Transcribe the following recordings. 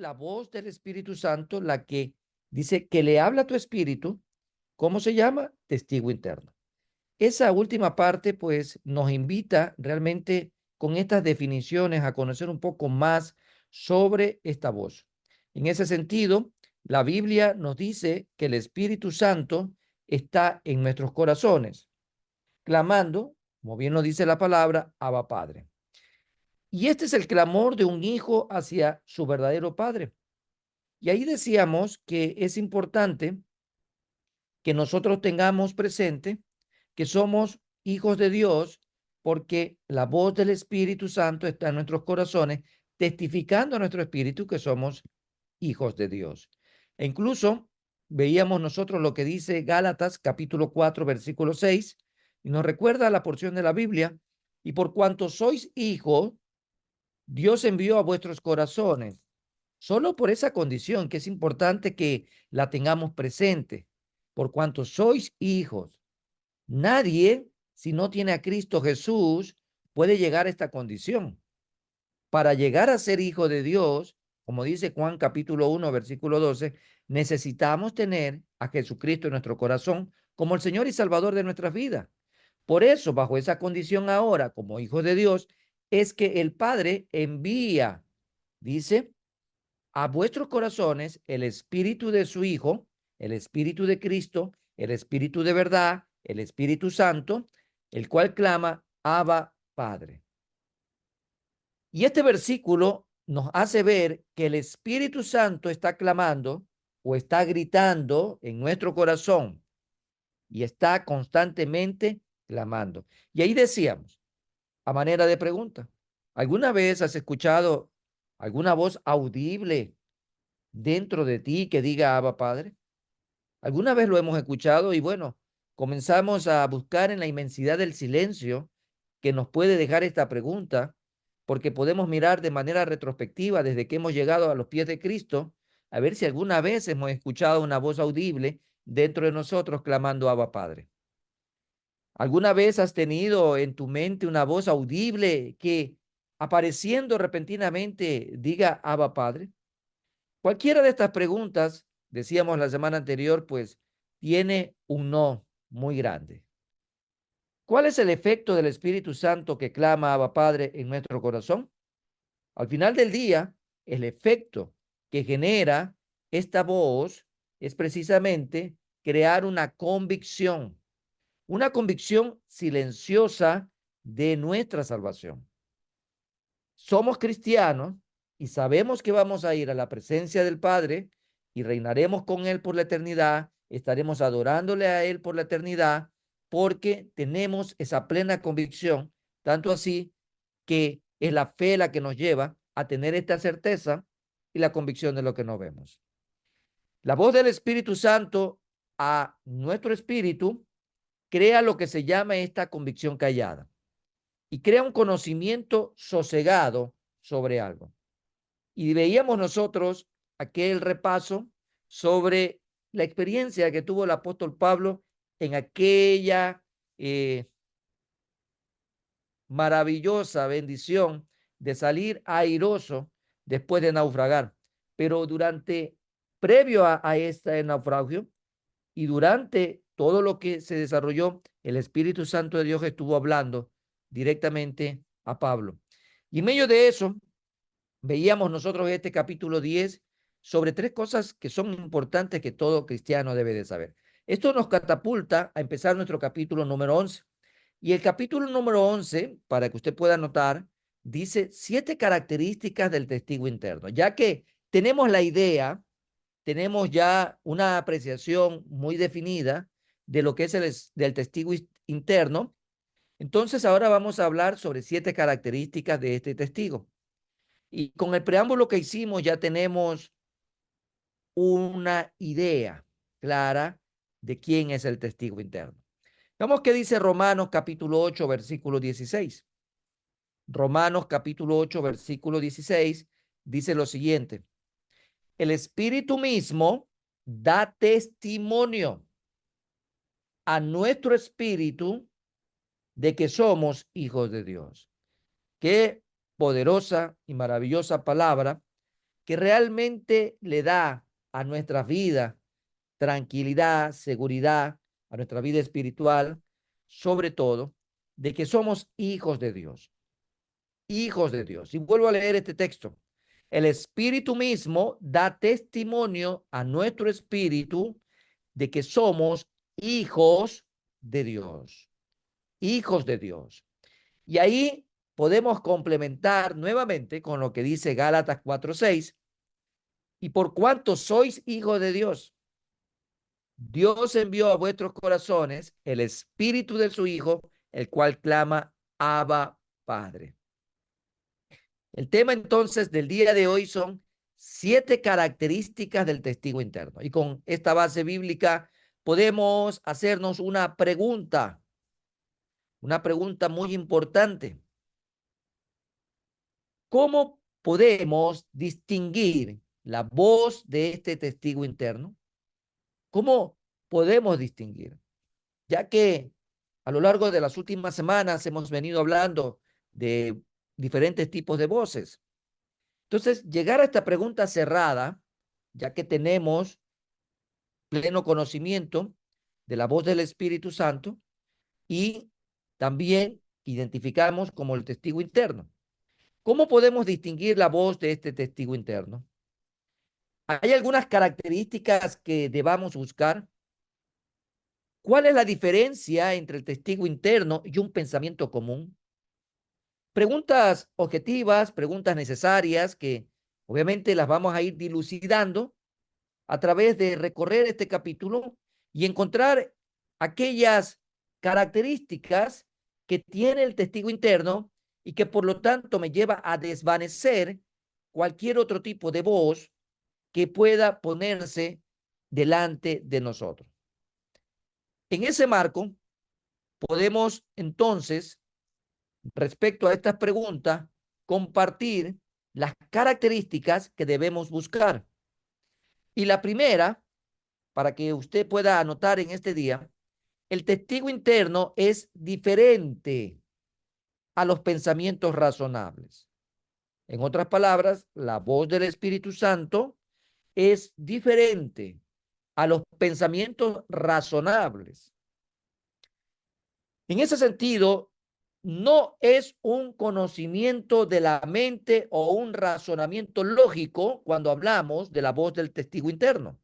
la voz del Espíritu Santo la que dice que le habla a tu espíritu. ¿Cómo se llama? Testigo interno. Esa última parte, pues, nos invita realmente con estas definiciones a conocer un poco más sobre esta voz. En ese sentido, la Biblia nos dice que el Espíritu Santo está en nuestros corazones, clamando, como bien lo dice la palabra, Abba Padre. Y este es el clamor de un hijo hacia su verdadero padre. Y ahí decíamos que es importante que nosotros tengamos presente que somos hijos de Dios porque la voz del Espíritu Santo está en nuestros corazones, testificando a nuestro espíritu que somos hijos de Dios. E incluso veíamos nosotros lo que dice Gálatas capítulo 4, versículo 6, y nos recuerda la porción de la Biblia, y por cuanto sois hijos, Dios envió a vuestros corazones. Solo por esa condición que es importante que la tengamos presente, por cuanto sois hijos. Nadie, si no tiene a Cristo Jesús, puede llegar a esta condición. Para llegar a ser hijo de Dios, como dice Juan capítulo 1, versículo 12, necesitamos tener a Jesucristo en nuestro corazón como el Señor y Salvador de nuestras vidas. Por eso, bajo esa condición ahora, como hijos de Dios, es que el Padre envía, dice, a vuestros corazones el espíritu de su Hijo, el espíritu de Cristo, el espíritu de verdad, el Espíritu Santo, el cual clama, Abba, Padre. Y este versículo nos hace ver que el Espíritu Santo está clamando o está gritando en nuestro corazón y está constantemente clamando. Y ahí decíamos, a manera de pregunta, ¿alguna vez has escuchado alguna voz audible dentro de ti que diga Abba Padre? ¿Alguna vez lo hemos escuchado? Y bueno, comenzamos a buscar en la inmensidad del silencio que nos puede dejar esta pregunta, porque podemos mirar de manera retrospectiva desde que hemos llegado a los pies de Cristo, a ver si alguna vez hemos escuchado una voz audible dentro de nosotros clamando Abba Padre. ¿Alguna vez has tenido en tu mente una voz audible que apareciendo repentinamente diga Abba Padre? Cualquiera de estas preguntas, decíamos la semana anterior, pues tiene un no muy grande. ¿Cuál es el efecto del Espíritu Santo que clama Abba Padre en nuestro corazón? Al final del día, el efecto que genera esta voz es precisamente crear una convicción silenciosa de nuestra salvación. Somos cristianos y sabemos que vamos a ir a la presencia del Padre y reinaremos con Él por la eternidad, estaremos adorándole a Él por la eternidad, porque tenemos esa plena convicción, tanto así que es la fe la que nos lleva a tener esta certeza y la convicción de lo que no vemos. La voz del Espíritu Santo a nuestro espíritu crea lo que se llama esta convicción callada y crea un conocimiento sosegado sobre algo. Y veíamos nosotros aquel repaso sobre la experiencia que tuvo el apóstol Pablo en aquella maravillosa bendición de salir airoso después de naufragar. Pero previo a este naufragio y durante todo lo que se desarrolló, el Espíritu Santo de Dios estuvo hablando directamente a Pablo. Y en medio de eso, veíamos nosotros este capítulo 10 sobre tres cosas que son importantes que todo cristiano debe de saber. Esto nos catapulta a empezar nuestro capítulo número 11. Y el capítulo número 11, para que usted pueda notar, dice 7 características del testigo interno. Ya que tenemos la idea, tenemos ya una apreciación muy definida de lo que es del testigo interno, entonces ahora vamos a hablar sobre 7 características de este testigo. Y con el preámbulo que hicimos ya tenemos una idea clara de quién es el testigo interno. Vamos qué dice Romanos capítulo 8, versículo 16. Romanos capítulo 8, versículo 16 dice lo siguiente: el Espíritu mismo da testimonio a nuestro espíritu de que somos hijos de Dios. Qué poderosa y maravillosa palabra que realmente le da a nuestra vida tranquilidad, seguridad, a nuestra vida espiritual, sobre todo, de que somos hijos de Dios, hijos de Dios. Y vuelvo a leer este texto. El Espíritu mismo da testimonio a nuestro espíritu de que somos hijos de Dios, hijos de Dios. Y ahí podemos complementar nuevamente con lo que dice Gálatas 4:6, y por cuanto sois hijos de Dios, Dios envió a vuestros corazones el espíritu de su Hijo, el cual clama, Abba, Padre. El tema entonces del día de hoy son 7 características del testigo interno. Y con esta base bíblica podemos hacernos una pregunta muy importante. ¿Cómo podemos distinguir la voz de este testigo interno? ¿Cómo podemos distinguir? Ya que a lo largo de las últimas semanas hemos venido hablando de diferentes tipos de voces. Entonces, llegar a esta pregunta cerrada, ya que tenemos pleno conocimiento de la voz del Espíritu Santo y también identificamos como el testigo interno. ¿Cómo podemos distinguir la voz de este testigo interno? Hay algunas características que debamos buscar. ¿Cuál es la diferencia entre el testigo interno y un pensamiento común? Preguntas objetivas, preguntas necesarias que obviamente las vamos a ir dilucidando a través de recorrer este capítulo y encontrar aquellas características que tiene el testigo interno y que por lo tanto me lleva a desvanecer cualquier otro tipo de voz que pueda ponerse delante de nosotros. En ese marco, podemos entonces, respecto a estas preguntas, compartir las características que debemos buscar. Y la primera, para que usted pueda anotar en este día, el testigo interno es diferente a los pensamientos razonables. En otras palabras, la voz del Espíritu Santo es diferente a los pensamientos razonables. En ese sentido, no es un conocimiento de la mente o un razonamiento lógico cuando hablamos de la voz del testigo interno.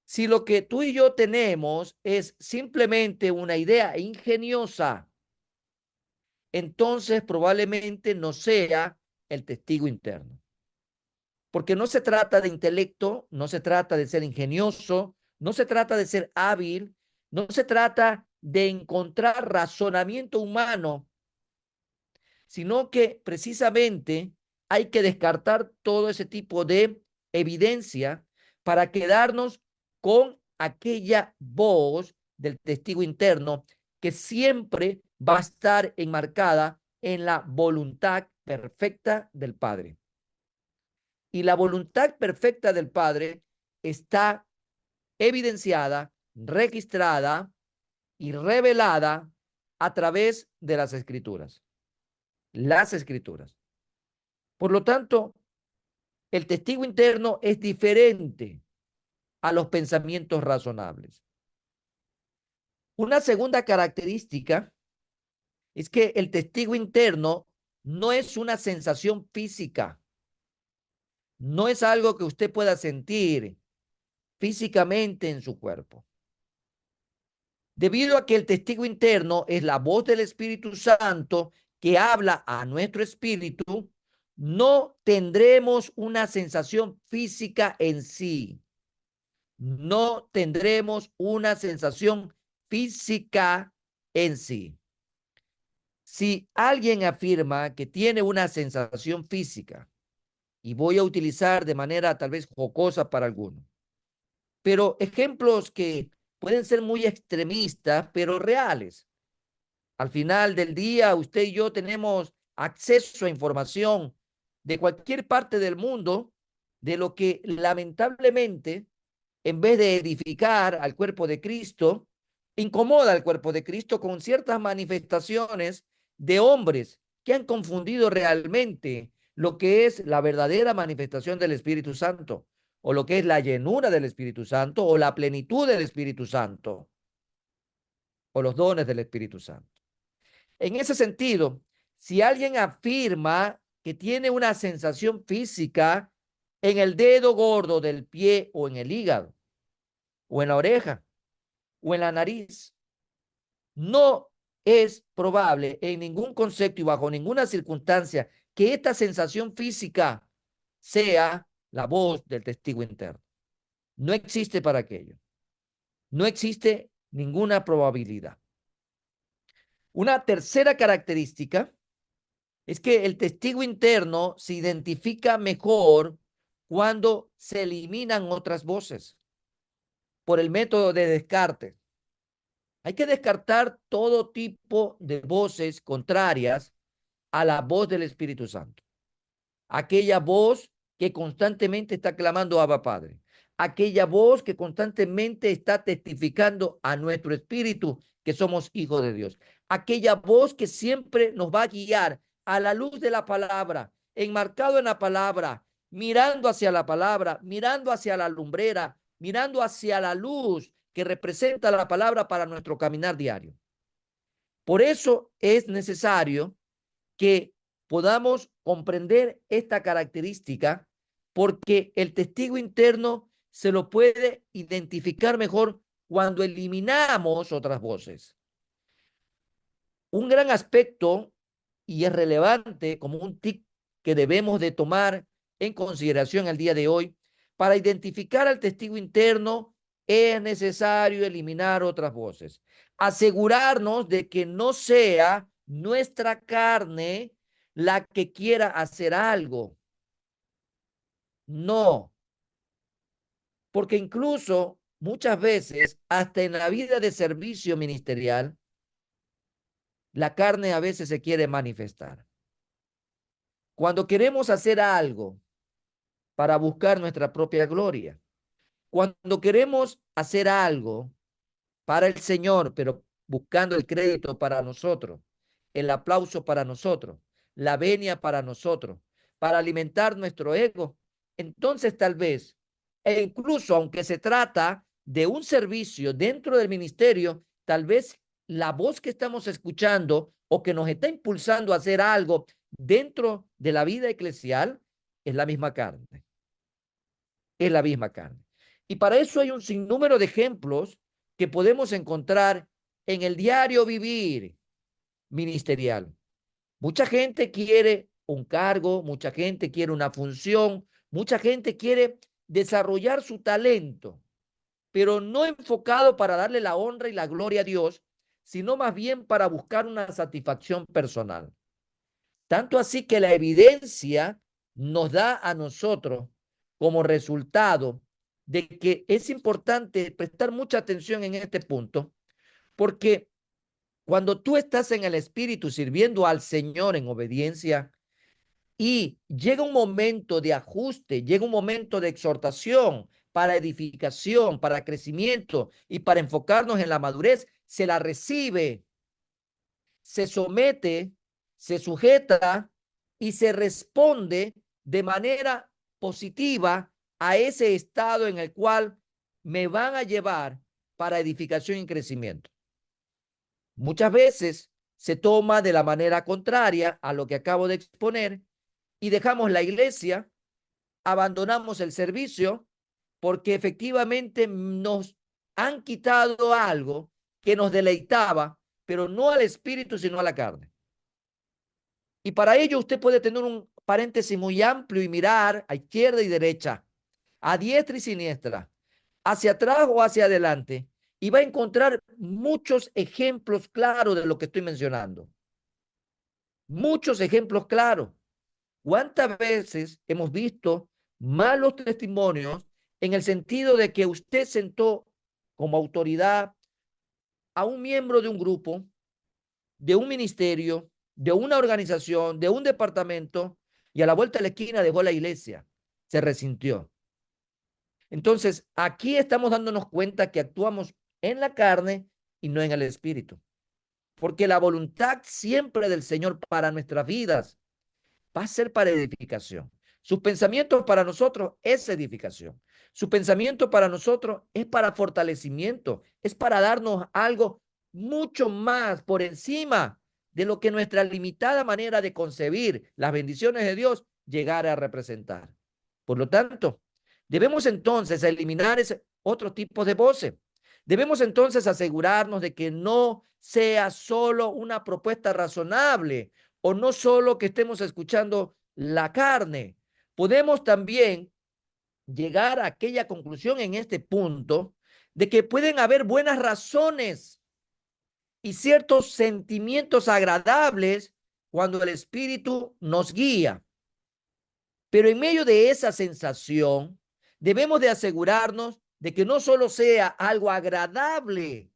Si lo que tú y yo tenemos es simplemente una idea ingeniosa, entonces probablemente no sea el testigo interno. Porque no se trata de intelecto, no se trata de ser ingenioso, no se trata de ser hábil, no se trata de encontrar razonamiento humano, sino que precisamente hay que descartar todo ese tipo de evidencia para quedarnos con aquella voz del testigo interno que siempre va a estar enmarcada en la voluntad perfecta del Padre. Y la voluntad perfecta del Padre está evidenciada, registrada y revelada a través de las Escrituras. Las Escrituras. Por lo tanto, el testigo interno es diferente a los pensamientos razonables. Una segunda característica es que el testigo interno no es una sensación física, no es algo que usted pueda sentir físicamente en su cuerpo. Debido a que el testigo interno es la voz del Espíritu Santo que habla a nuestro espíritu, no tendremos una sensación física en sí. No tendremos una sensación física en sí. Si alguien afirma que tiene una sensación física, y voy a utilizar de manera tal vez jocosa para algunos, pero ejemplos que pueden ser muy extremistas, pero reales. Al final del día, usted y yo tenemos acceso a información de cualquier parte del mundo, de lo que lamentablemente, en vez de edificar al cuerpo de Cristo, incomoda al cuerpo de Cristo con ciertas manifestaciones de hombres que han confundido realmente lo que es la verdadera manifestación del Espíritu Santo, o lo que es la llenura del Espíritu Santo, o la plenitud del Espíritu Santo, o los dones del Espíritu Santo. En ese sentido, si alguien afirma que tiene una sensación física en el dedo gordo del pie o en el hígado, o en la oreja, o en la nariz, no es probable en ningún concepto y bajo ninguna circunstancia que esta sensación física sea la voz del testigo interno. No existe para aquello. No existe ninguna probabilidad. Una tercera característica es que el testigo interno se identifica mejor cuando se eliminan otras voces por el método de descarte. Hay que descartar todo tipo de voces contrarias a la voz del Espíritu Santo. Aquella voz que constantemente está clamando Abba Padre. Aquella voz que constantemente está testificando a nuestro espíritu que somos hijos de Dios. Aquella voz que siempre nos va a guiar a la luz de la palabra, enmarcado en la palabra, mirando hacia la palabra, mirando hacia la lumbrera, mirando hacia la luz que representa la palabra para nuestro caminar diario. Por eso es necesario que podamos comprender esta característica, porque el testigo interno se lo puede identificar mejor cuando eliminamos otras voces. Un gran aspecto, y es relevante como un tic que debemos de tomar en consideración el día de hoy, para identificar al testigo interno es necesario eliminar otras voces. Asegurarnos de que no sea nuestra carne la que quiera hacer algo. No, porque incluso muchas veces, hasta en la vida de servicio ministerial, la carne a veces se quiere manifestar. Cuando queremos hacer algo para buscar nuestra propia gloria, cuando queremos hacer algo para el Señor, pero buscando el crédito para nosotros, el aplauso para nosotros, la venia para nosotros, para alimentar nuestro ego, entonces tal vez, e incluso aunque se trata de un servicio dentro del ministerio, tal vez la voz que estamos escuchando o que nos está impulsando a hacer algo dentro de la vida eclesial es la misma carne, es la misma carne. Y para eso hay un sinnúmero de ejemplos que podemos encontrar en el diario vivir ministerial. Mucha gente quiere un cargo, mucha gente quiere una función, mucha gente quiere desarrollar su talento, pero no enfocado para darle la honra y la gloria a Dios, sino más bien para buscar una satisfacción personal. Tanto así que la evidencia nos da a nosotros como resultado de que es importante prestar mucha atención en este punto, porque cuando tú estás en el Espíritu sirviendo al Señor en obediencia y llega un momento de ajuste, llega un momento de exhortación para edificación, para crecimiento y para enfocarnos en la madurez, se la recibe, se somete, se sujeta y se responde de manera positiva a ese estado en el cual me van a llevar para edificación y crecimiento. Muchas veces se toma de la manera contraria a lo que acabo de exponer y dejamos la iglesia, abandonamos el servicio porque efectivamente nos han quitado algo que nos deleitaba, pero no al espíritu, sino a la carne. Y para ello usted puede tener un paréntesis muy amplio y mirar a izquierda y derecha, a diestra y siniestra, hacia atrás o hacia adelante, y va a encontrar muchos ejemplos claros de lo que estoy mencionando. Muchos ejemplos claros. ¿Cuántas veces hemos visto malos testimonios en el sentido de que usted sentó como autoridad a un miembro de un grupo, de un ministerio, de una organización, de un departamento, y a la vuelta de la esquina dejó la iglesia, se resintió? Entonces, aquí estamos dándonos cuenta que actuamos en la carne y no en el espíritu, porque la voluntad siempre del Señor para nuestras vidas, va a ser para edificación. Sus pensamientos para nosotros es edificación. Su pensamiento para nosotros es para fortalecimiento, es para darnos algo mucho más por encima de lo que nuestra limitada manera de concebir las bendiciones de Dios llegara a representar. Por lo tanto, debemos entonces eliminar ese otro tipo de voces. Debemos entonces asegurarnos de que no sea solo una propuesta razonable o no solo que estemos escuchando la carne. Podemos también llegar a aquella conclusión en este punto de que pueden haber buenas razones y ciertos sentimientos agradables cuando el Espíritu nos guía. Pero en medio de esa sensación, debemos de asegurarnos de que no solo sea algo agradable,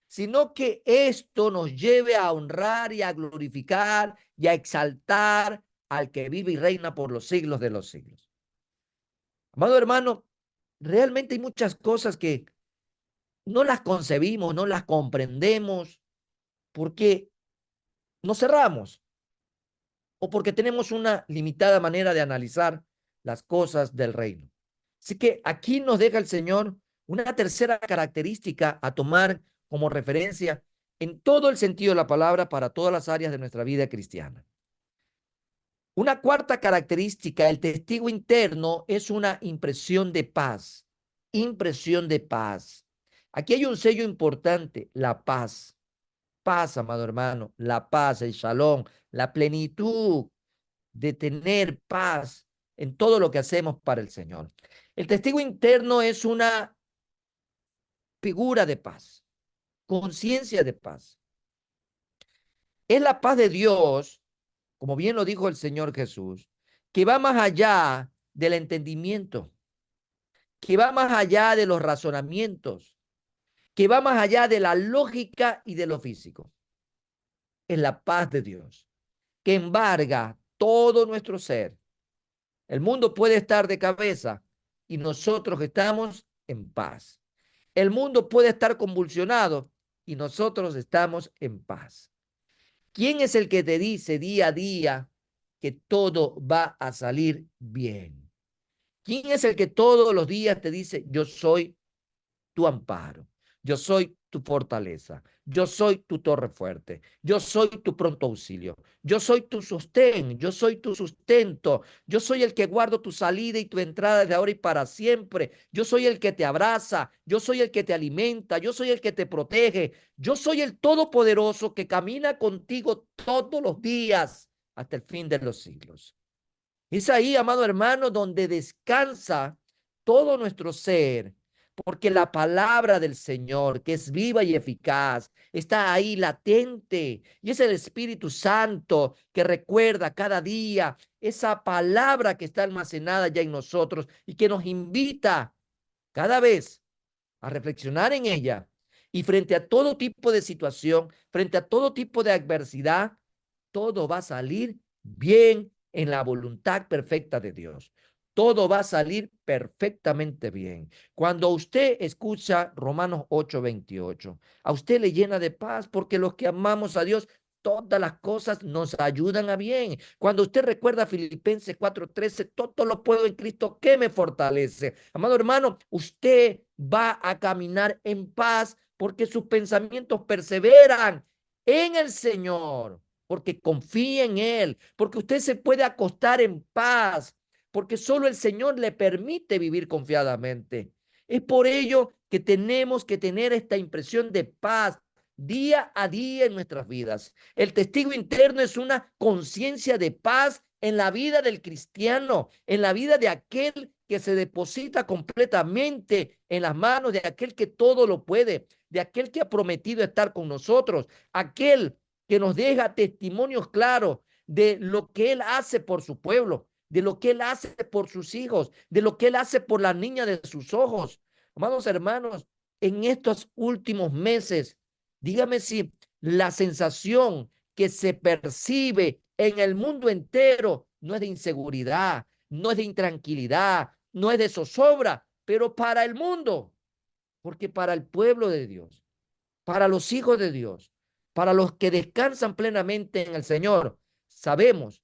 sino que esto nos lleve a honrar y a glorificar y a exaltar al que vive y reina por los siglos de los siglos. Amado hermano, realmente hay muchas cosas que no las concebimos, no las comprendemos, porque nos cerramos o porque tenemos una limitada manera de analizar las cosas del reino. Así que aquí nos deja el Señor una tercera característica a tomar como referencia en todo el sentido de la palabra para todas las áreas de nuestra vida cristiana. Una cuarta característica, el testigo interno, es una impresión de paz. Impresión de paz. Aquí hay un sello importante, la paz. Paz, amado hermano, la paz, el shalom, la plenitud de tener paz en todo lo que hacemos para el Señor. El testigo interno es una figura de paz, conciencia de paz. Es la paz de Dios, como bien lo dijo el Señor Jesús, que va más allá del entendimiento, que va más allá de los razonamientos, que va más allá de la lógica y de lo físico. Es la paz de Dios, que embarga todo nuestro ser. El mundo puede estar de cabeza y nosotros estamos en paz. El mundo puede estar convulsionado y nosotros estamos en paz. ¿Quién es el que te dice día a día que todo va a salir bien? ¿Quién es el que todos los días te dice, yo soy tu amparo, yo soy tu fortaleza, yo soy tu torre fuerte, yo soy tu pronto auxilio, yo soy tu sostén, yo soy tu sustento, yo soy el que guardo tu salida y tu entrada de ahora y para siempre, yo soy el que te abraza, yo soy el que te alimenta, yo soy el que te protege, yo soy el todopoderoso que camina contigo todos los días hasta el fin de los siglos? Es ahí, amado hermano, donde descansa todo nuestro ser, porque la palabra del Señor, que es viva y eficaz, está ahí latente, y es el Espíritu Santo que recuerda cada día esa palabra que está almacenada ya en nosotros y que nos invita cada vez a reflexionar en ella. Y frente a todo tipo de situación, frente a todo tipo de adversidad, todo va a salir bien en la voluntad perfecta de Dios. Todo va a salir perfectamente bien. Cuando usted escucha Romanos 8:28, a usted le llena de paz porque los que amamos a Dios, todas las cosas nos ayudan a bien. Cuando usted recuerda Filipenses 4:13, todo lo puedo en Cristo que me fortalece. Amado hermano, usted va a caminar en paz porque sus pensamientos perseveran en el Señor, porque confía en Él, porque usted se puede acostar en paz, porque solo el Señor le permite vivir confiadamente. Es por ello que tenemos que tener esta impresión de paz día a día en nuestras vidas. El testigo interno es una conciencia de paz en la vida del cristiano, en la vida de aquel que se deposita completamente en las manos de aquel que todo lo puede, de aquel que ha prometido estar con nosotros, aquel que nos deja testimonios claros de lo que Él hace por su pueblo, de lo que Él hace por sus hijos, de lo que Él hace por la niña de sus ojos. Amados hermanos, en estos últimos meses, dígame si la sensación que se percibe en el mundo entero no es de inseguridad, no es de intranquilidad, no es de zozobra, pero para el mundo, porque para el pueblo de Dios, para los hijos de Dios, para los que descansan plenamente en el Señor, sabemos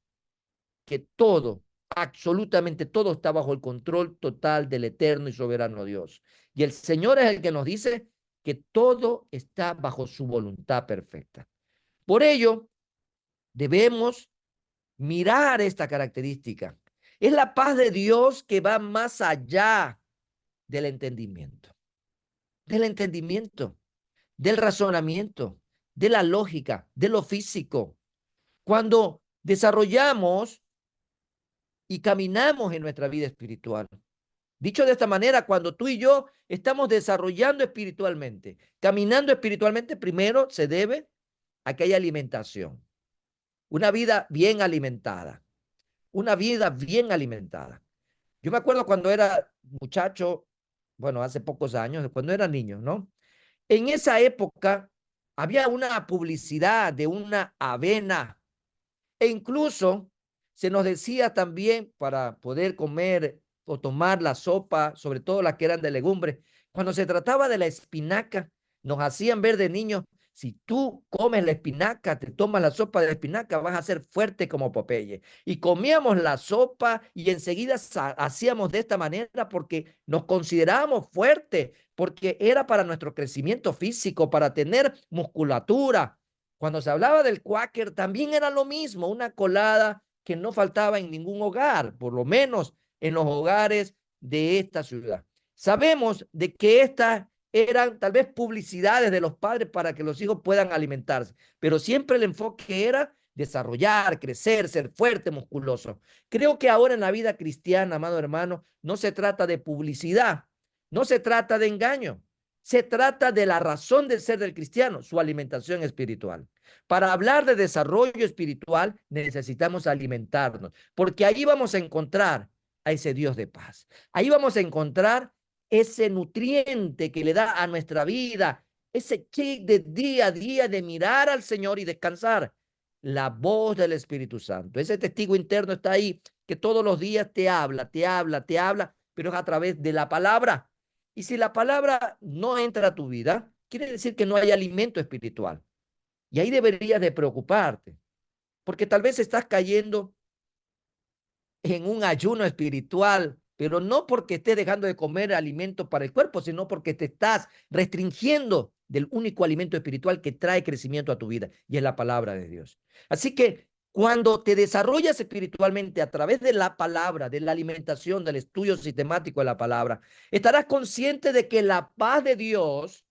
que todo, absolutamente todo está bajo el control total del eterno y soberano Dios. Y el Señor es el que nos dice que todo está bajo su voluntad perfecta. Por ello, debemos mirar esta característica. Es la paz de Dios que va más allá del entendimiento, del razonamiento, de la lógica, de lo físico. Cuando desarrollamos y caminamos en nuestra vida espiritual. Dicho de esta manera, cuando tú y yo estamos desarrollando espiritualmente, caminando espiritualmente, primero se debe a que haya alimentación, una vida bien alimentada, una vida bien alimentada. Yo me acuerdo cuando era muchacho, bueno, hace pocos años, cuando era niño, ¿no? En esa época había una publicidad de una avena e incluso se nos decía también para poder comer o tomar la sopa, sobre todo las que eran de legumbres, cuando se trataba de la espinaca, nos hacían ver de niños, si tú comes la espinaca, te tomas la sopa de la espinaca, vas a ser fuerte como Popeye. Y comíamos la sopa y enseguida hacíamos de esta manera porque nos considerábamos fuertes, porque era para nuestro crecimiento físico, para tener musculatura. Cuando se hablaba del Quaker, también era lo mismo, una colada que no faltaba en ningún hogar, por lo menos en los hogares de esta ciudad. Sabemos de que estas eran tal vez publicidades de los padres para que los hijos puedan alimentarse, pero siempre el enfoque era desarrollar, crecer, ser fuerte, musculoso. Creo que ahora en la vida cristiana, amado hermano, no se trata de publicidad, no se trata de engaño, se trata de la razón de ser del cristiano, su alimentación espiritual. Para hablar de desarrollo espiritual necesitamos alimentarnos, porque ahí vamos a encontrar a ese Dios de paz. Ahí vamos a encontrar ese nutriente que le da a nuestra vida, ese chip de día a día de mirar al Señor y descansar. La voz del Espíritu Santo, ese testigo interno está ahí, que todos los días te habla, te habla, te habla, pero es a través de la palabra. Y si la palabra no entra a tu vida, quiere decir que no hay alimento espiritual. Y ahí deberías de preocuparte, porque tal vez estás cayendo en un ayuno espiritual, pero no porque estés dejando de comer alimento para el cuerpo, sino porque te estás restringiendo del único alimento espiritual que trae crecimiento a tu vida, y es la palabra de Dios. Así que cuando te desarrollas espiritualmente a través de la palabra, de la alimentación, del estudio sistemático de la palabra, estarás consciente de que la paz de Dios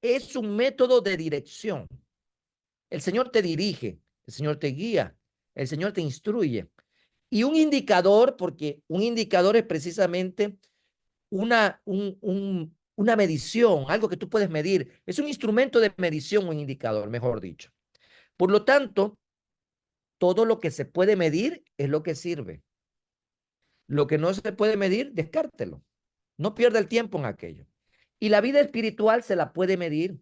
es un método de dirección. El Señor te dirige, el Señor te guía, el Señor te instruye. Y un indicador, porque un indicador es precisamente una medición, algo que tú puedes medir. Es un instrumento de medición, un indicador, mejor dicho. Por lo tanto, todo lo que se puede medir es lo que sirve. Lo que no se puede medir, descártelo. No pierda el tiempo en aquello. Y la vida espiritual se la puede medir.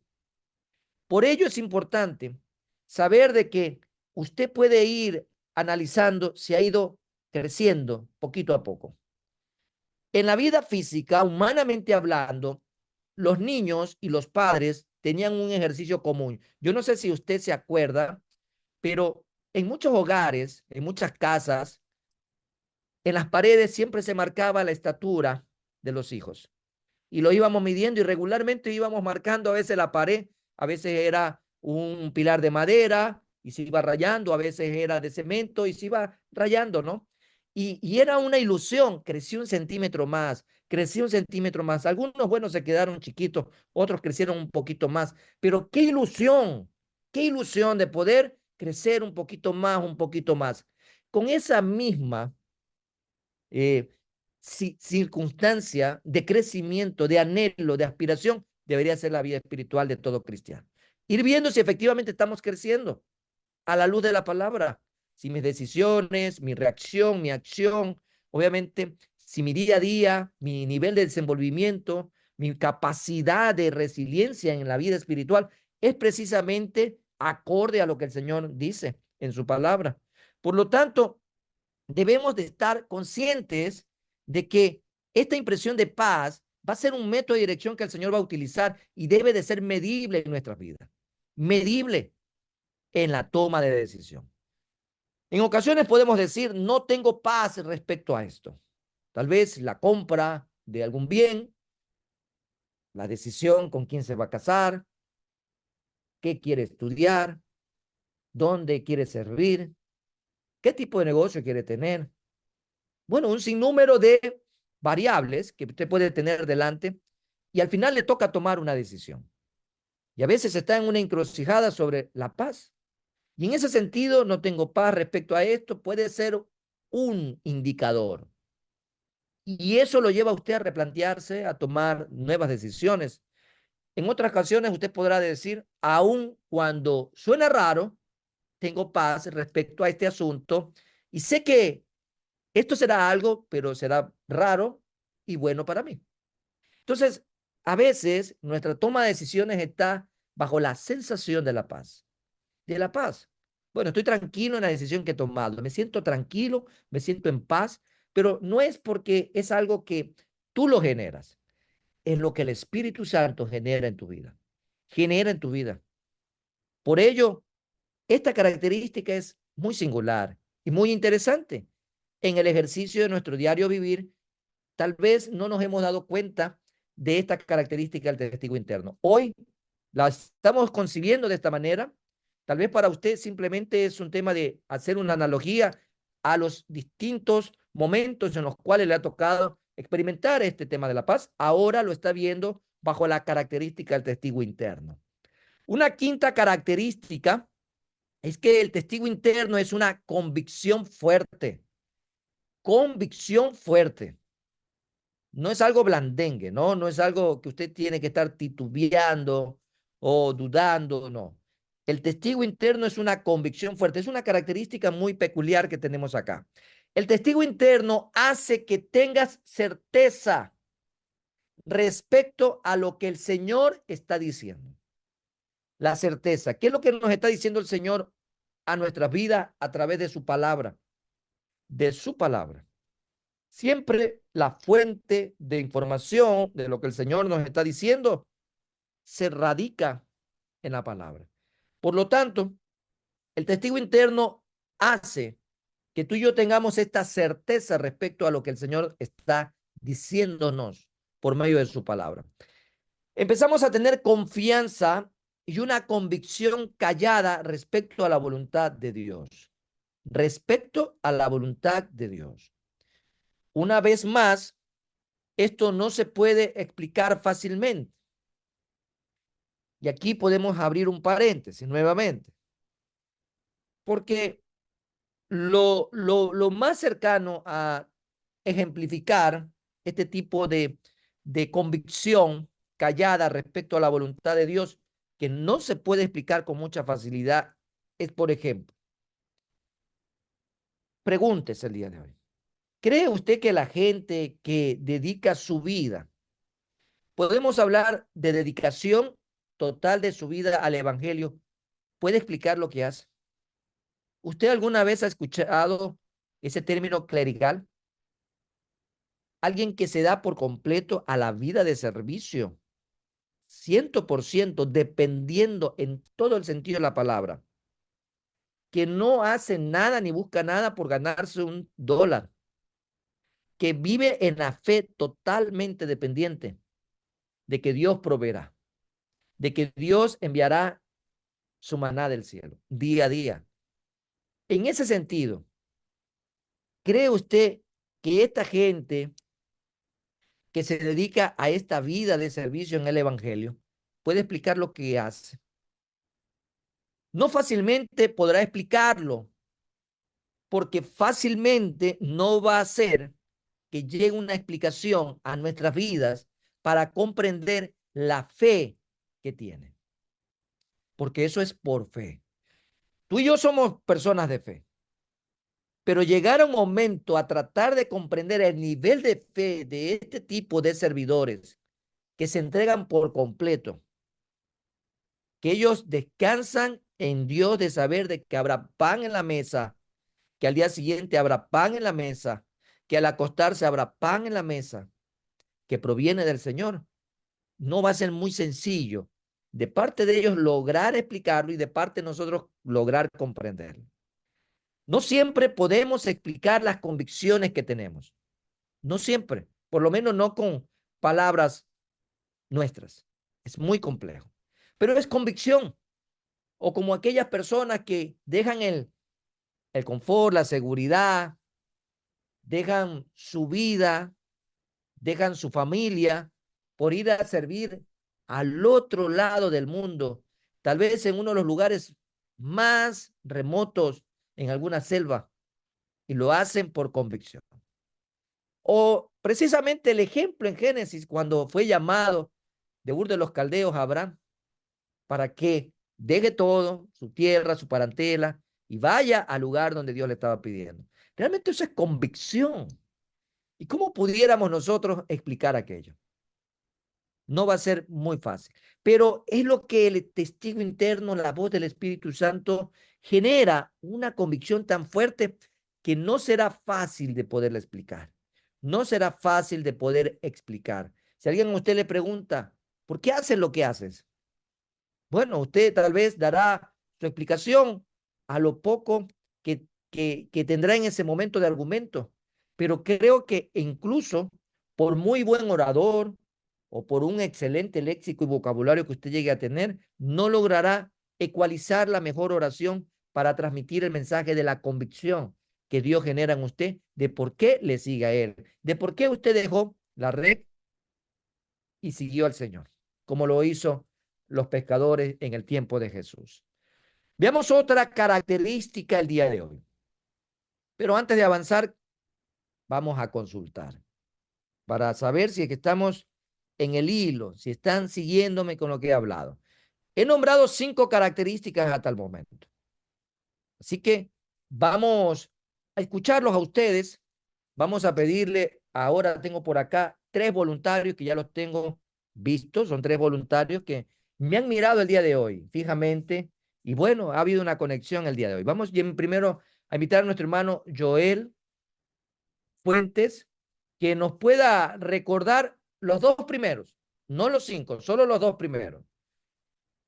Por ello es importante saber de que usted puede ir analizando si ha ido creciendo poquito a poco. En la vida física, humanamente hablando, los niños y los padres tenían un ejercicio común. Yo no sé si usted se acuerda, pero en muchos hogares, en muchas casas, en las paredes siempre se marcaba la estatura de los hijos y lo íbamos midiendo y regularmente íbamos marcando a veces la pared, a veces era un pilar de madera y se iba rayando, a veces era de cemento y se iba rayando, ¿no? Y era una ilusión, creció un centímetro más, creció un centímetro más. Algunos, bueno, se quedaron chiquitos, otros crecieron un poquito más, pero qué ilusión de poder crecer un poquito más, un poquito más. Con esa misma eh, circunstancia de crecimiento, de anhelo, de aspiración, debería ser la vida espiritual de todo cristiano. Ir viendo si efectivamente estamos creciendo a la luz de la palabra, si mis decisiones, mi reacción, mi acción, obviamente, si mi día a día, mi nivel de desenvolvimiento, mi capacidad de resiliencia en la vida espiritual es precisamente acorde a lo que el Señor dice en su palabra. Por lo tanto, debemos de estar conscientes de que esta impresión de paz va a ser un método de dirección que el Señor va a utilizar y debe de ser medible en nuestras vidas, medible en la toma de decisión. En ocasiones podemos decir, no tengo paz respecto a esto. Tal vez la compra de algún bien, la decisión con quién se va a casar, qué quiere estudiar, dónde quiere servir, qué tipo de negocio quiere tener. Bueno, un sinnúmero de variables que usted puede tener delante y al final le toca tomar una decisión. Y a veces está en una encrucijada sobre la paz. Y en ese sentido, no tengo paz respecto a esto, puede ser un indicador. Y eso lo lleva a usted a replantearse, a tomar nuevas decisiones. En otras ocasiones usted podrá decir, aun cuando suena raro, tengo paz respecto a este asunto y sé que esto será algo, pero será raro y bueno para mí. Entonces, a veces nuestra toma de decisiones está bajo la sensación de la paz. De la paz. Bueno, estoy tranquilo en la decisión que he tomado. Me siento tranquilo, me siento en paz, pero no es porque es algo que tú lo generas, es lo que el Espíritu Santo genera en tu vida. Genera en tu vida. Por ello, esta característica es muy singular y muy interesante. En el ejercicio de nuestro diario vivir, tal vez no nos hemos dado cuenta de esta característica del testigo interno. Hoy la estamos concibiendo de esta manera. Tal vez para usted simplemente es un tema de hacer una analogía a los distintos momentos en los cuales le ha tocado experimentar este tema de la paz. Ahora lo está viendo bajo la característica del testigo interno. Una quinta característica es que el testigo interno es una convicción fuerte. Convicción fuerte. No es algo blandengue, ¿no? No es algo que usted tiene que estar titubeando o dudando, no. El testigo interno es una convicción fuerte, es una característica muy peculiar que tenemos acá. El testigo interno hace que tengas certeza respecto a lo que el Señor está diciendo. La certeza. ¿Qué es lo que nos está diciendo el Señor a nuestras vidas a través de su palabra? De su palabra. Siempre la fuente de información de lo que el Señor nos está diciendo se radica en la palabra. Por lo tanto, el testigo interno hace que tú y yo tengamos esta certeza respecto a lo que el Señor está diciéndonos por medio de su palabra. Empezamos a tener confianza y una convicción callada respecto a la voluntad de Dios. Respecto a la voluntad de Dios. Una vez más, esto no se puede explicar fácilmente. Y aquí podemos abrir un paréntesis nuevamente, porque lo más cercano a ejemplificar este tipo de convicción callada respecto a la voluntad de Dios, que no se puede explicar con mucha facilidad, es, por ejemplo, pregúntese el día de hoy, ¿cree usted que la gente que dedica su vida, podemos hablar de dedicación total de su vida al Evangelio, puede explicar lo que hace? ¿Usted alguna vez ha escuchado ese término clerical? Alguien que se da por completo a la vida de servicio, 100% dependiendo en todo el sentido de la palabra, que no hace nada ni busca nada por ganarse un dólar, que vive en la fe totalmente dependiente de que Dios proveerá, de que Dios enviará su maná del cielo día a día. En ese sentido, ¿cree usted que esta gente que se dedica a esta vida de servicio en el Evangelio puede explicar lo que hace? No fácilmente podrá explicarlo, porque fácilmente no va a ser que llegue una explicación a nuestras vidas para comprender la fe que tiene, porque eso es por fe. Tú y yo somos personas de fe, pero llegar a un momento a tratar de comprender el nivel de fe de este tipo de servidores que se entregan por completo, que ellos descansan en Dios de saber de que habrá pan en la mesa, que al día siguiente habrá pan en la mesa, que al acostarse habrá pan en la mesa, que proviene del Señor. No va a ser muy sencillo de parte de ellos lograr explicarlo y de parte de nosotros lograr comprenderlo. No siempre podemos explicar las convicciones que tenemos. No siempre, por lo menos no con palabras nuestras. Es muy complejo. Pero es convicción. O como aquellas personas que dejan el confort, la seguridad, dejan su vida, dejan su familia por ir a servir al otro lado del mundo, tal vez en uno de los lugares más remotos, en alguna selva, y lo hacen por convicción. O precisamente el ejemplo en Génesis, cuando fue llamado de Ur de los Caldeos a Abraham, para que deje todo, su tierra, su parentela, y vaya al lugar donde Dios le estaba pidiendo. Realmente eso es convicción. ¿Y cómo pudiéramos nosotros explicar aquello? No va a ser muy fácil, pero es lo que el testigo interno, la voz del Espíritu Santo, genera una convicción tan fuerte que no será fácil de poderla explicar. No será fácil de poder explicar. Si alguien a usted le pregunta, ¿por qué haces lo que haces? Bueno, usted tal vez dará su explicación a lo poco que tendrá en ese momento de argumento, pero creo que incluso por muy buen orador o por un excelente léxico y vocabulario que usted llegue a tener, no logrará ecualizar la mejor oración para transmitir el mensaje de la convicción que Dios genera en usted de por qué le sigue a Él, de por qué usted dejó la red y siguió al Señor, como lo hizo los pescadores en el tiempo de Jesús. Veamos otra característica el día de hoy. Pero antes de avanzar, vamos a consultar para saber si es que estamos en el hilo, si están siguiéndome con lo que he hablado. He nombrado 5 características hasta el momento. Así que vamos a escucharlos a ustedes. Vamos a pedirle, ahora tengo por acá 3 voluntarios que ya los tengo vistos, son 3 voluntarios que me han mirado el día de hoy, fijamente, y bueno, ha habido una conexión el día de hoy. Vamos primero a invitar a nuestro hermano Joel Fuentes, que nos pueda recordar los 2 primeros, no los 5, solo los 2 primeros.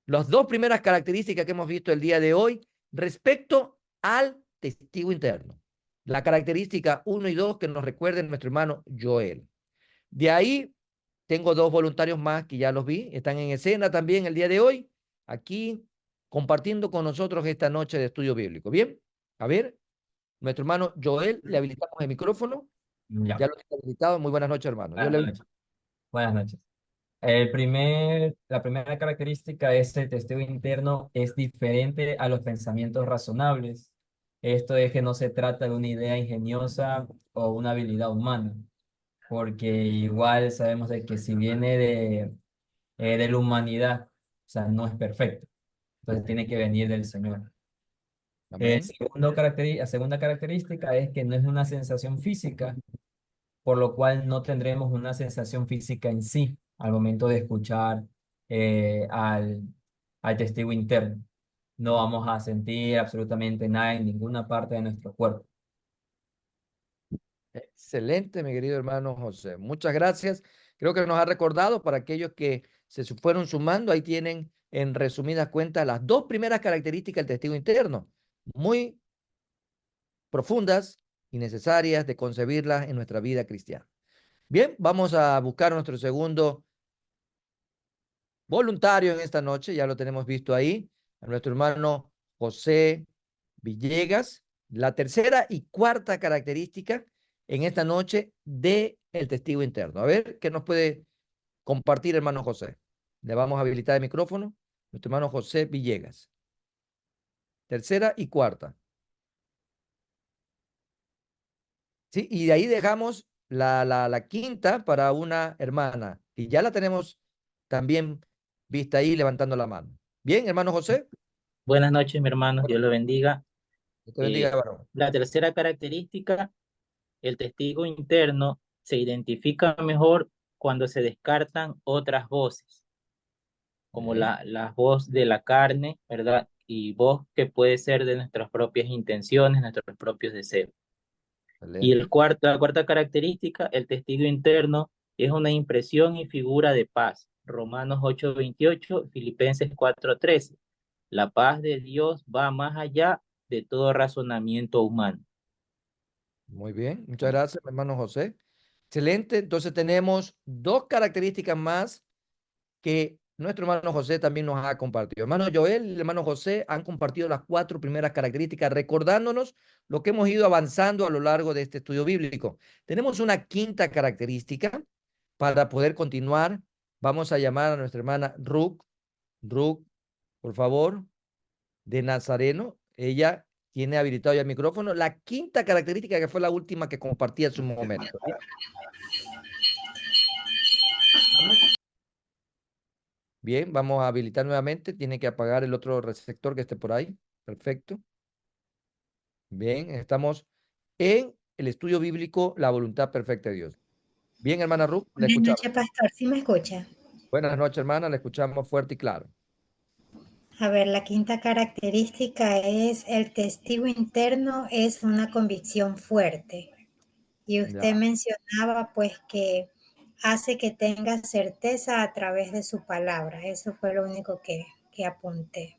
Las 2 primeras características que hemos visto el día de hoy respecto al testigo interno. La característica 1 y 2 que nos recuerden nuestro hermano Joel. De ahí tengo 2 voluntarios más que ya los vi, están en escena también el día de hoy, aquí compartiendo con nosotros esta noche de estudio bíblico. Bien, a ver, nuestro hermano Joel, le habilitamos el micrófono, Ya, ya lo tiene habilitado. Muy buenas noches, hermano. Dios buenas le bendiga. noches. Buenas noches. La primera característica es el testeo interno es diferente a los pensamientos razonables. Esto es que no se trata de una idea ingeniosa o una habilidad humana, porque igual sabemos de que si viene de la humanidad, o sea, no es perfecto, entonces tiene que venir del Señor. Amén. La segunda característica es que no es una sensación física, por lo cual no tendremos una sensación física en sí al momento de escuchar al testigo interno. No vamos a sentir absolutamente nada en ninguna parte de nuestro cuerpo. Excelente, mi querido hermano José. Muchas gracias. Creo que nos ha recordado para aquellos que fueron sumando, ahí tienen en resumidas cuentas las 2 primeras características del testigo interno, muy profundas y necesarias de concebirlas en nuestra vida cristiana. Bien, vamos a buscar nuestro segundo voluntario en esta noche, ya lo tenemos visto ahí, a nuestro hermano José Villegas. La tercera y cuarta característica en esta noche de el testigo interno. A ver, ¿qué nos puede compartir, hermano José? Le vamos a habilitar el micrófono. Nuestro hermano José Villegas. Tercera y cuarta. Sí, y de ahí dejamos la quinta para una hermana. Y ya la tenemos también vista ahí levantando la mano. Bien, hermano José. Buenas noches, mi hermano, Dios lo bendiga. Dios te bendiga, Eh, varón. la tercera característica, el testigo interno se identifica mejor cuando se descartan otras voces, como Amén. la voz de la carne, ¿verdad? Y voz que puede ser de nuestras propias intenciones, nuestros propios deseos. Y Excelente. la cuarta característica, el testigo interno, es una impresión y figura de paz. Romanos 8:28, Filipenses 4:13. La paz de Dios va más allá de todo razonamiento humano. Muy bien, muchas gracias, mi hermano José. Excelente, entonces tenemos dos características más que nuestro hermano José también nos ha compartido. Hermano Joel y el hermano José han compartido las cuatro primeras características, recordándonos lo que hemos ido avanzando a lo largo de este estudio bíblico. Tenemos una quinta característica para poder continuar. Vamos a llamar a nuestra hermana Ruth. Ruth, por favor, de Nazareno. Ella tiene habilitado ya el micrófono. La quinta característica que fue la última que compartí hace un momento. Bien, vamos a habilitar nuevamente. Tiene que apagar el otro receptor que esté por ahí. Perfecto. Bien, estamos en el estudio bíblico, la voluntad perfecta de Dios. Bien, hermana Ruth, la Buenas escuchamos. noches, pastor. ¿Sí me escucha? Buenas noches, hermana, la escuchamos fuerte y claro. A ver, la quinta característica es el testigo interno es una convicción fuerte. Y Ya, usted mencionaba pues que hace que tenga certeza a través de su palabra. Eso fue lo único que apunté.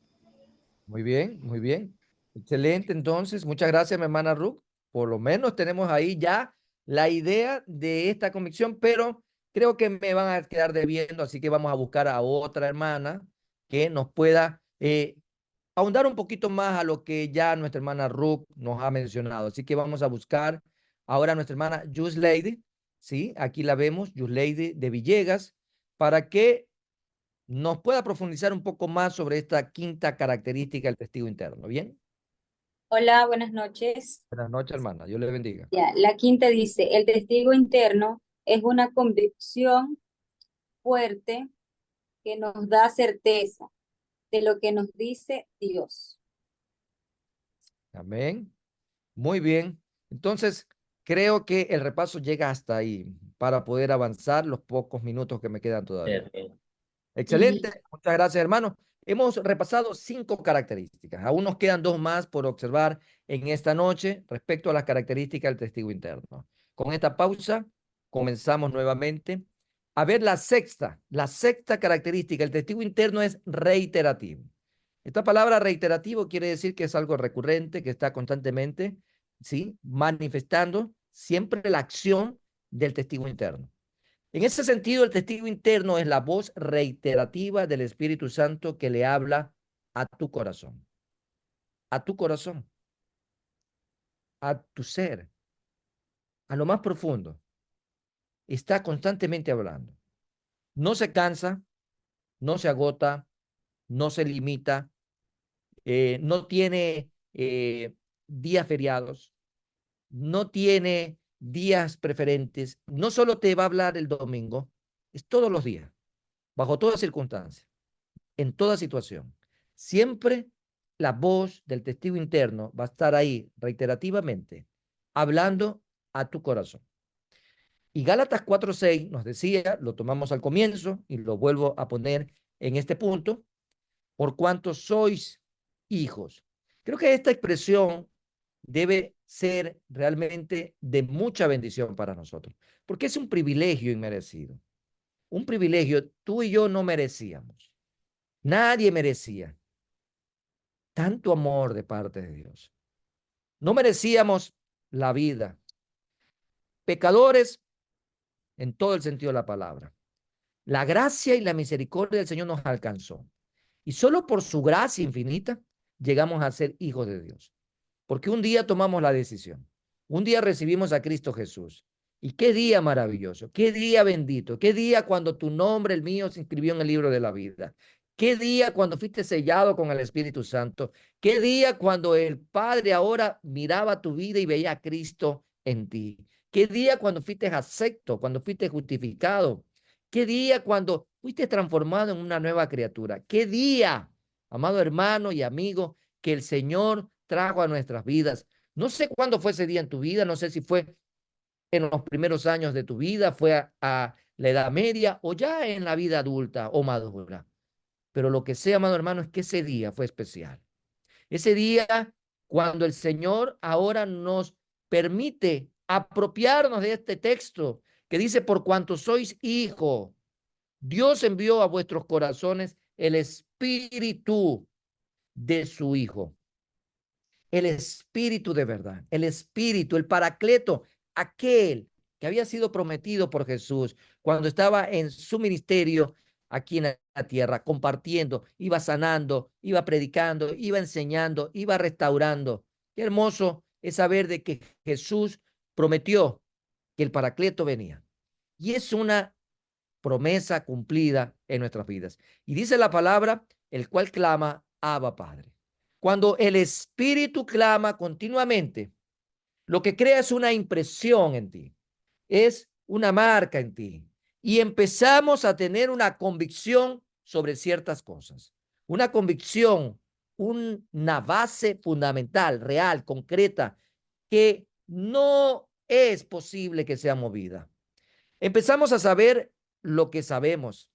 muy bien, muy bien. Excelente, entonces, muchas gracias, mi hermana Ruth. Por lo menos tenemos ahí ya la idea de esta convicción, pero creo que me van a quedar debiendo, así que vamos a buscar a otra hermana que nos pueda ahondar un poquito más a lo que ya nuestra hermana Ruth nos ha mencionado. Así que vamos a buscar ahora a nuestra hermana Just Lady, ¿sí? Aquí la vemos, Just Lady de Villegas, para que nos pueda profundizar un poco más sobre esta quinta característica del testigo interno. ¿Bien? Hola, buenas noches. Buenas noches, hermana. Dios le bendiga. Ya, la quinta dice, el testigo interno es una convicción fuerte que nos da certeza de lo que nos dice Dios. Amén. Muy bien. Entonces, creo que el repaso llega hasta ahí para poder avanzar los pocos minutos que me quedan todavía. Perfecto. Excelente, muchas gracias, hermano. Hemos repasado 5 características. Aún nos quedan 2 más por observar en esta noche respecto a las características del testigo interno. Con esta pausa, comenzamos nuevamente a ver la sexta característica. El testigo interno es reiterativo. Esta palabra reiterativo quiere decir que es algo recurrente, que está constantemente, ¿sí?, manifestando siempre la acción del testigo interno. En ese sentido, el testigo interno es la voz reiterativa del Espíritu Santo que le habla a tu corazón, a tu ser, a lo más profundo. Está constantemente hablando. No se cansa, no se agota, no se limita, no tiene días feriados, no tiene días preferentes. No solo te va a hablar el domingo, es todos los días, bajo toda circunstancia, en toda situación. Siempre la voz del testigo interno va a estar ahí reiterativamente, hablando a tu corazón. Y Gálatas 4:6 nos decía, lo tomamos al comienzo y lo vuelvo a poner en este punto, por cuanto sois hijos. Creo que esta expresión debe ser realmente de mucha bendición para nosotros, porque es un privilegio inmerecido. Un privilegio, tú y yo no merecíamos. Nadie merecía tanto amor de parte de Dios. No merecíamos la vida. Pecadores en todo el sentido de la palabra. La gracia y la misericordia del Señor nos alcanzó. Y solo por su gracia infinita llegamos a ser hijos de Dios. Porque un día tomamos la decisión. Un día recibimos a Cristo Jesús. Y qué día maravilloso, qué día bendito, qué día cuando tu nombre, el mío, se inscribió en el libro de la vida. Qué día cuando fuiste sellado con el Espíritu Santo. Qué día cuando el Padre ahora miraba tu vida y veía a Cristo en ti. Qué día cuando fuiste acepto, cuando fuiste justificado. Qué día cuando fuiste transformado en una nueva criatura. Qué día, amado hermano y amigo, que el Señor trajo a nuestras vidas. No sé cuándo fue ese día en tu vida, no sé si fue en los primeros años de tu vida, fue a la edad media o ya en la vida adulta o madura. Pero lo que sea, amado hermano, es que ese día fue especial. Ese día cuando el Señor ahora nos permite apropiarnos de este texto que dice, por cuanto sois hijo, Dios envió a vuestros corazones el espíritu de su Hijo. el Espíritu de verdad, el Espíritu, el Paracleto, aquel que había sido prometido por Jesús cuando estaba en su ministerio aquí en la tierra, compartiendo, iba sanando, iba predicando, iba enseñando, iba restaurando. Qué hermoso es saber de que Jesús prometió que el Paracleto venía. Y es una promesa cumplida en nuestras vidas. Y dice la palabra, el cual clama, Abba Padre. Cuando el Espíritu clama continuamente, lo que crea es una impresión en ti, es una marca en ti. Y empezamos a tener una convicción sobre ciertas cosas. Una convicción, una base fundamental, real, concreta, que no es posible que sea movida. Empezamos a saber lo que sabemos.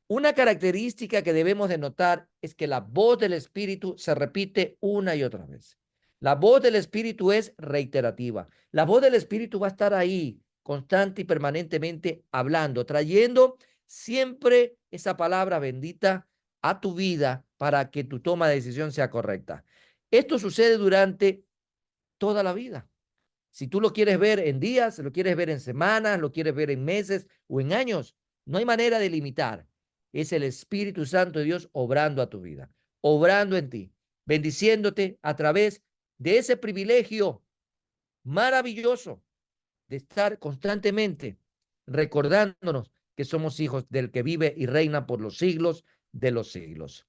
Una característica que debemos de notar es que la voz del Espíritu se repite una y otra vez. La voz del Espíritu es reiterativa. La voz del Espíritu va a estar ahí constante y permanentemente hablando, trayendo siempre esa palabra bendita a tu vida para que tu toma de decisión sea correcta. Esto sucede durante toda la vida. Si tú lo quieres ver en días, lo quieres ver en semanas, lo quieres ver en meses o en años, no hay manera de limitar. Es el Espíritu Santo de Dios obrando a tu vida, obrando en ti, bendiciéndote a través de ese privilegio maravilloso de estar constantemente recordándonos que somos hijos del que vive y reina por los siglos de los siglos.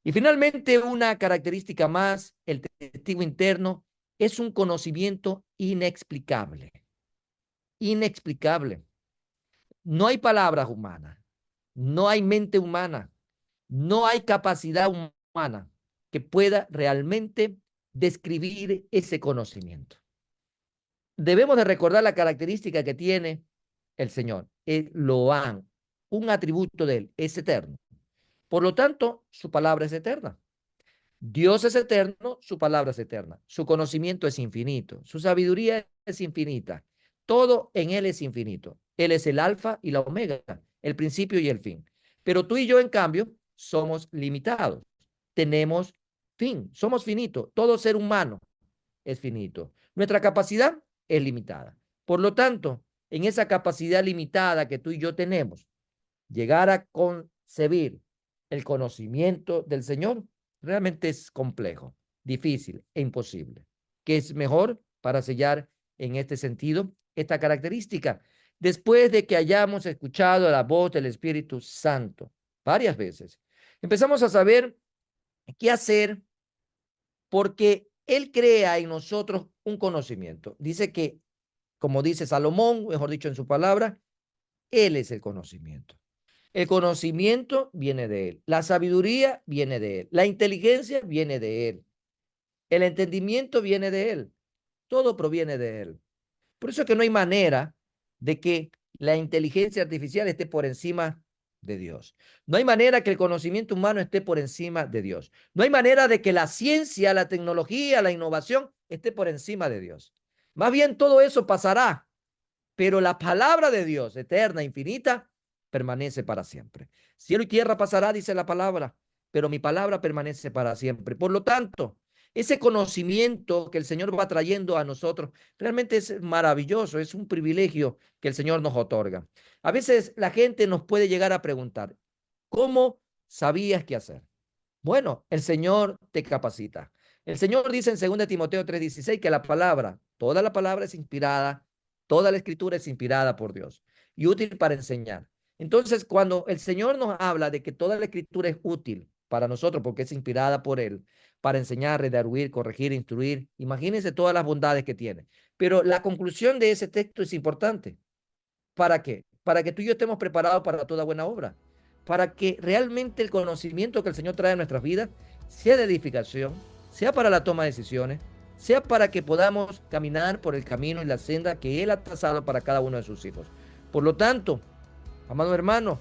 Y finalmente, una característica más, el testigo interno es un conocimiento inexplicable. Inexplicable. No hay palabras humanas, no hay mente humana, no hay capacidad humana que pueda realmente describir ese conocimiento. Debemos de recordar la característica que tiene el Señor, el Loán, un atributo de él, es eterno. Por lo tanto, su palabra es eterna. Dios es eterno, su palabra es eterna, su conocimiento es infinito, su sabiduría es infinita, todo en él es infinito. Él es el alfa y la omega, el principio y el fin. Pero tú y yo, en cambio, somos limitados, tenemos fin, somos finitos, todo ser humano es finito. Nuestra capacidad es limitada. Por lo tanto, en esa capacidad limitada que tú y yo tenemos, llegar a concebir el conocimiento del Señor realmente es complejo, difícil e imposible. ¿Qué es mejor para sellar en este sentido esta característica? Después de que hayamos escuchado la voz del Espíritu Santo varias veces, empezamos a saber qué hacer porque Él crea en nosotros un conocimiento. Dice que, como dice Salomón, mejor dicho en su palabra, Él es el conocimiento. El conocimiento viene de Él. La sabiduría viene de Él. La inteligencia viene de Él. El entendimiento viene de Él. Todo proviene de Él. Por eso es que no hay manera de que la inteligencia artificial esté por encima de Dios. No hay manera que el conocimiento humano esté por encima de Dios. No hay manera de que la ciencia, la tecnología, la innovación esté por encima de Dios. Más bien todo eso pasará, pero la palabra de Dios, eterna, infinita, permanece para siempre. Cielo y tierra pasará, dice la palabra, pero mi palabra permanece para siempre. Por lo tanto, ese conocimiento que el Señor va trayendo a nosotros realmente es maravilloso, es un privilegio que el Señor nos otorga. A veces la gente nos puede llegar a preguntar, ¿cómo sabías qué hacer? Bueno, el Señor te capacita. El Señor dice en 2 Timoteo 3:16 que la palabra, toda la palabra es inspirada, toda la escritura es inspirada por Dios y útil para enseñar. Entonces, cuando el Señor nos habla de que toda la escritura es útil para nosotros porque es inspirada por Él, para enseñar, redarguir, corregir, instruir, imagínense todas las bondades que tiene. Pero la conclusión de ese texto es importante. ¿Para qué? Para que tú y yo estemos preparados para toda buena obra. Para que realmente el conocimiento que el Señor trae a nuestras vidas sea de edificación, sea para la toma de decisiones, sea para que podamos caminar por el camino y la senda que Él ha trazado para cada uno de sus hijos. Por lo tanto, amado hermano,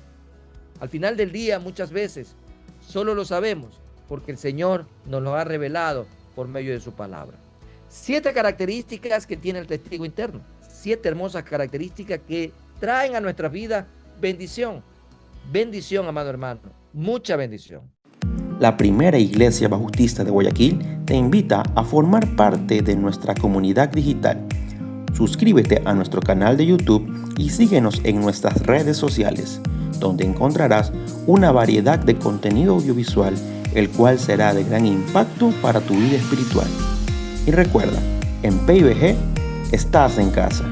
al final del día muchas veces solo lo sabemos porque el Señor nos lo ha revelado por medio de su palabra. 7 características que tiene el testigo interno. 7 hermosas características que traen a nuestra vida bendición. Bendición, amado hermano. Mucha bendición. la primera iglesia bautista de Guayaquil te invita a formar parte de nuestra comunidad digital. Suscríbete a nuestro canal de YouTube y síguenos en nuestras redes sociales, donde encontrarás una variedad de contenido audiovisual, el cual será de gran impacto para tu vida espiritual. Y recuerda, en PIBG estás en casa.